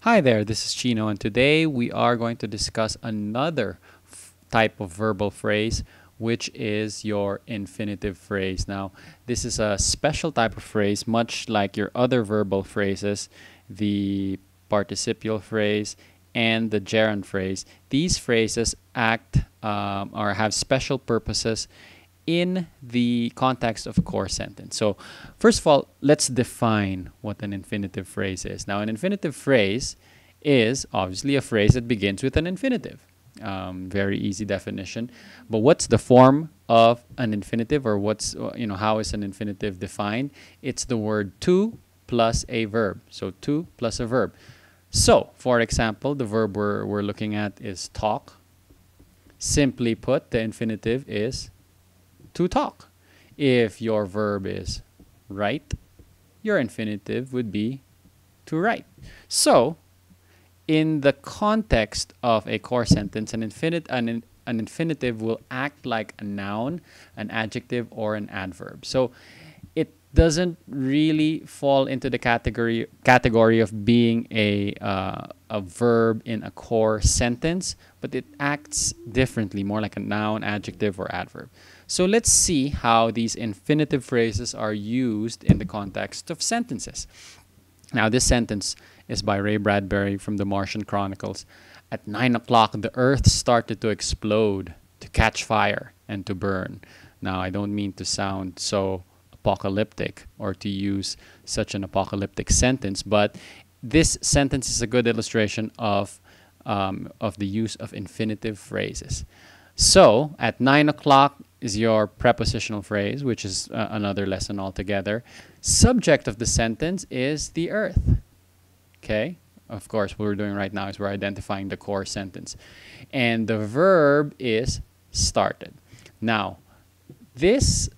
Hi there, this is Chino, and today we are going to discuss another type of verbal phrase, which is your infinitive phrase. Now, this is a special type of phrase, much like your other verbal phrases, the participial phrase and the gerund phrase. These phrases act or have special purposes in the context of a core sentence. So, first of all, let's define what an infinitive phrase is. Now, an infinitive phrase is obviously a phrase that begins with an infinitive. Very easy definition. But what's the form of an infinitive, or how is an infinitive defined? It's the word to plus a verb. So, to plus a verb. So, for example, the verb we're looking at is talk. Simply put, the infinitive is to talk. If your verb is write, your infinitive would be to write. So, in the context of a core sentence, an infinitive will act like a noun, an adjective, or an adverb. So, it doesn't really fall into the category of being a verb in a core sentence, but it acts differently, more like a noun, adjective, or adverb. So let's see how these infinitive phrases are used in the context of sentences. Now, this sentence is by Ray Bradbury from the Martian Chronicles. At 9 o'clock, the earth started to explode, to catch fire, and to burn. Now, I don't mean to sound so apocalyptic or to use such an apocalyptic sentence, but this sentence is a good illustration of the use of infinitive phrases. So, at 9 o'clock is your prepositional phrase, which is another lesson altogether. Subject of the sentence is the earth. Okay? Of course, what we're doing right now is we're identifying the core sentence. And the verb is started. Now,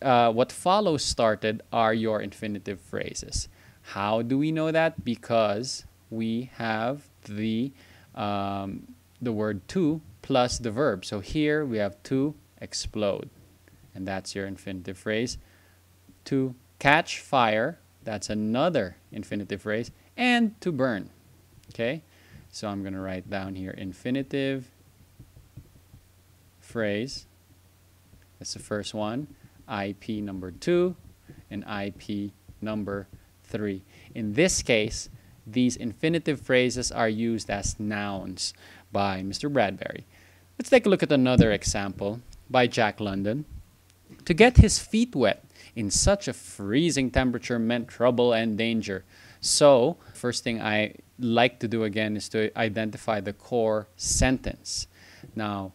what follows started are your infinitive phrases. How do we know that? Because we have the word to plus the verb. So here we have to explode, and that's your infinitive phrase. To catch fire, that's another infinitive phrase, and to burn. Okay, so I'm going to write down here infinitive phrase. That's the first one, IP number 2 and IP number 3. In this case, these infinitive phrases are used as nouns by Mr. Bradbury. Let's take a look at another example by Jack London. To get his feet wet in such a freezing temperature meant trouble and danger. So, first thing I like to do again is to identify the core sentence. Now,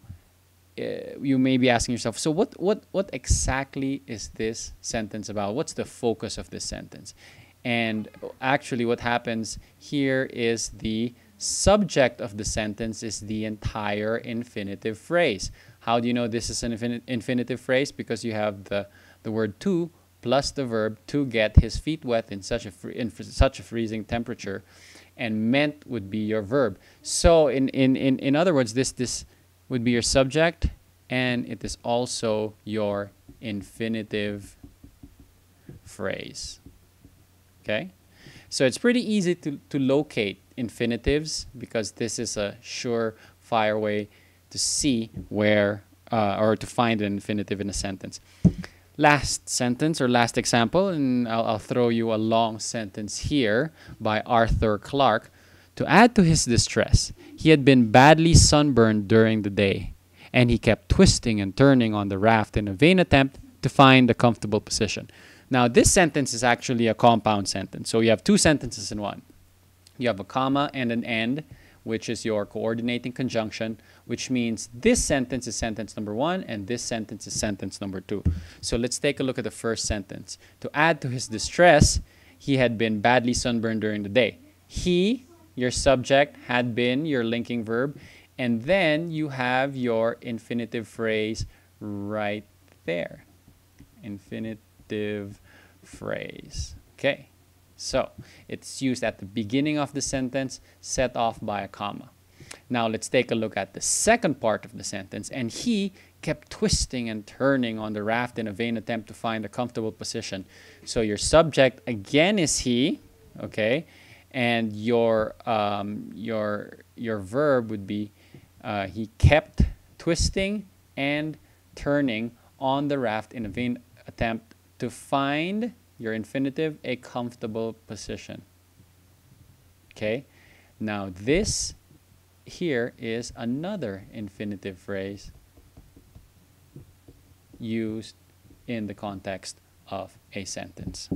you may be asking yourself, so what exactly is this sentence about? What's the focus of this sentence? And actually what happens here is the subject of the sentence is the entire infinitive phrase. How do you know this is an infinitive phrase? Because you have the word to plus the verb to get his feet wet in such a freezing temperature, and meant would be your verb. So in other words, this would be your subject, and it is also your infinitive phrase. Okay? So it's pretty easy to locate infinitives, because this is a surefire way to see where or to find an infinitive in a sentence. Last sentence or last example, and I'll throw you a long sentence here by Arthur Clarke. To add to his distress, he had been badly sunburned during the day, and he kept twisting and turning on the raft in a vain attempt to find a comfortable position. Now, this sentence is actually a compound sentence. So you have two sentences in one. You have a comma and an and, which is your coordinating conjunction, which means this sentence is sentence number 1 and this sentence is sentence number 2. So let's take a look at the first sentence. To add to his distress, he had been badly sunburned during the day. He, your subject, had been your linking verb, and then you have your infinitive phrase right there. Infinitive phrase. Okay. So, it's used at the beginning of the sentence, set off by a comma. Now, let's take a look at the second part of the sentence. And he kept twisting and turning on the raft in a vain attempt to find a comfortable position. So, your subject again is he, okay? and your verb would be he kept twisting and turning on the raft in a vain attempt to find your infinitive a comfortable position. Okay, now this here is another infinitive phrase used in the context of a sentence.